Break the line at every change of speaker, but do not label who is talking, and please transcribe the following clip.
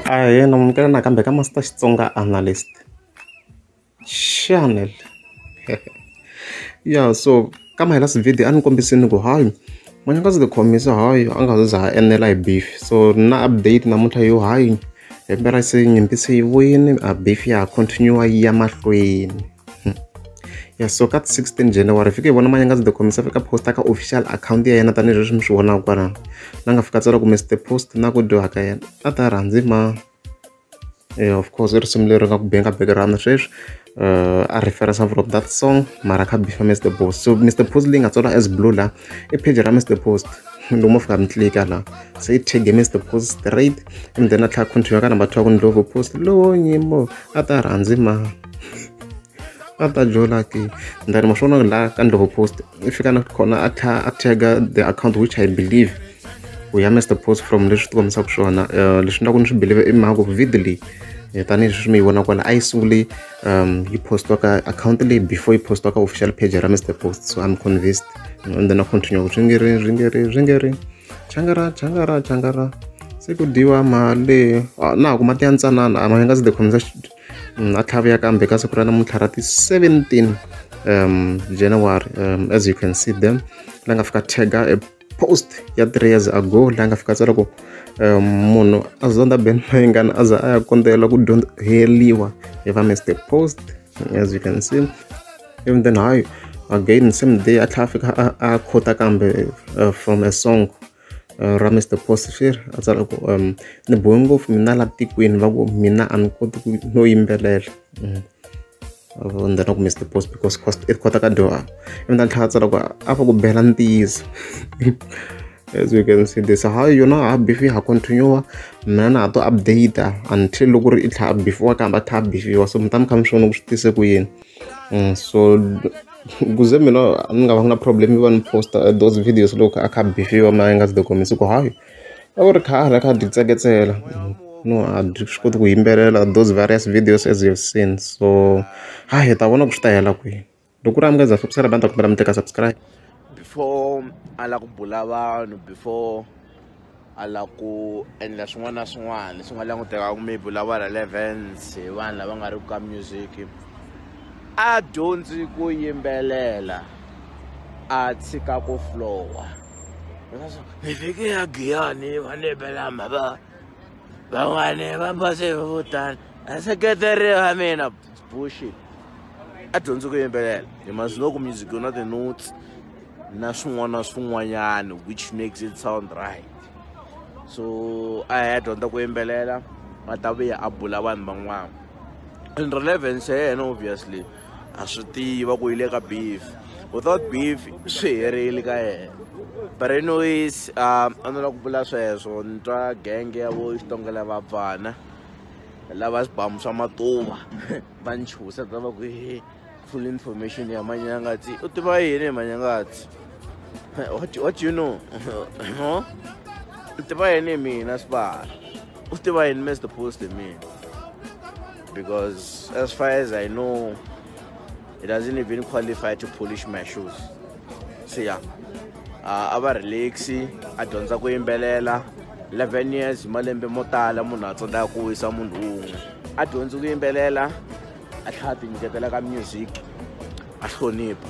Ahe namukela nakambe ka Master Xitsonga analyst channel. Yeah, so kama hela video ani kombiseni ku hayi Manyangatsi the commissar hayi anga za enela hi beef, so na update namuntlha yo hayi hembera se nyimpi se yivuyini a beef ya continue ya mahlweni. Yeah, so kat 16 January fike vona Manyangatsi the commissar fika posta ka official account ya yena tani leswi mi swi vonaka kwala na nga fika tsala ku Mr Post na ku dyoha ka yena a ta rhandzi ma of course risimu leri nga ku benga background sweswi a reference from that song mara kha beef Mr Post. So Mr Post leyi nga tsala as blue la I page ra Mr Post lomu fika mi click la se I tag Mr Post straight and then a tlha continue ka number 2 ku Ndlovu Post lo nyimo a ta rhandzi ma ata jola ki ndari mashona la ka Ndlovu Post ifika na khona a tagga the account which I believe we ya Mr Post from leswi ti kombisa ku swona leswi ndaku ni swi believe I mhaka vidly tani leswi mi vona kwala I sunguli yi postwa ka account leyi before yi postwa ka official page ra Mr Post, so I'm convinced and then I continue ringeri changara se ku diwa mali na ku mati ya ntsanana Manyangatsi the commissar a tlhaviya kambe ka siku ra namuntlha ra ti 17 January as you can see them la nga fika tagga a post ya 3 years ago la nga fika tsala ku munhu azonda ben mayingana aza aya kontela ku heliwa hi va Mr Post as you can see. Even then hayi again same day a tlhafika a khota kambe from a song ra Mr Post share a tsala ku ni bohe ngopfu mina la tikweni va ku mina a ni koti no yimbelela and then ku Mr Post because it khota ka dyoha even then tlha tsala ku a fa ku bela ntiyiso. As you can see this how you know a beef ha continue mina na to update until loko ri tlha before ka ba tha beef so mtam kam shona ku switise ku yini so kuze mina ni nga va na problem even post those videos loko aka beef wa Manyangatsi the commissar ku hayi a ri kha ka ditseketsela no a swi ku yimbelela those various videos as you've seen, so hayi ta vona ku swi ta hela kwihi loko ri amukeza subscribe banda ku mi teka subscribe
before ala ku bula vanhu before ala ku endla swin'wana na swin'wana leswi nga languteka ku maybe lava 11 se vanhu lava nga ri ka music a dyondzi ku yimbelela a tshika ku flowa ni fike ya Giyani va lebela mava van'wana va mbase vo tani a seketeri wa mina bullshit. A dyondzi ku yimbelela you must know ku music you know the notes na swin'wanyana which makes it sound right, so I dyondza ku yimbelela a ta vuya a bula vanhu van'wana in relevance ya yena obviously a swi tiva ku ile ka beef without beef swi herile ka yena but anyways a ni la ku bula sweswo ni twa genge ya vo xitongela va pfana lava swibamu swa matuva va nchusa ta va ku full information ya Manyangatsi u tiva yini Manyangatsi what you know u tiva yini mina sipara u tiva yini Mr Post me because as far as I know it doesn't even qualify to polish my shoes. So yeah ava relaxi a dyondza ku yimbelela 11 years malembe mo tala munhu a tsonda ku wisa munhu un'we a dyondzi ku yimbelela a tlhati nyiketela ka music a hlonipha.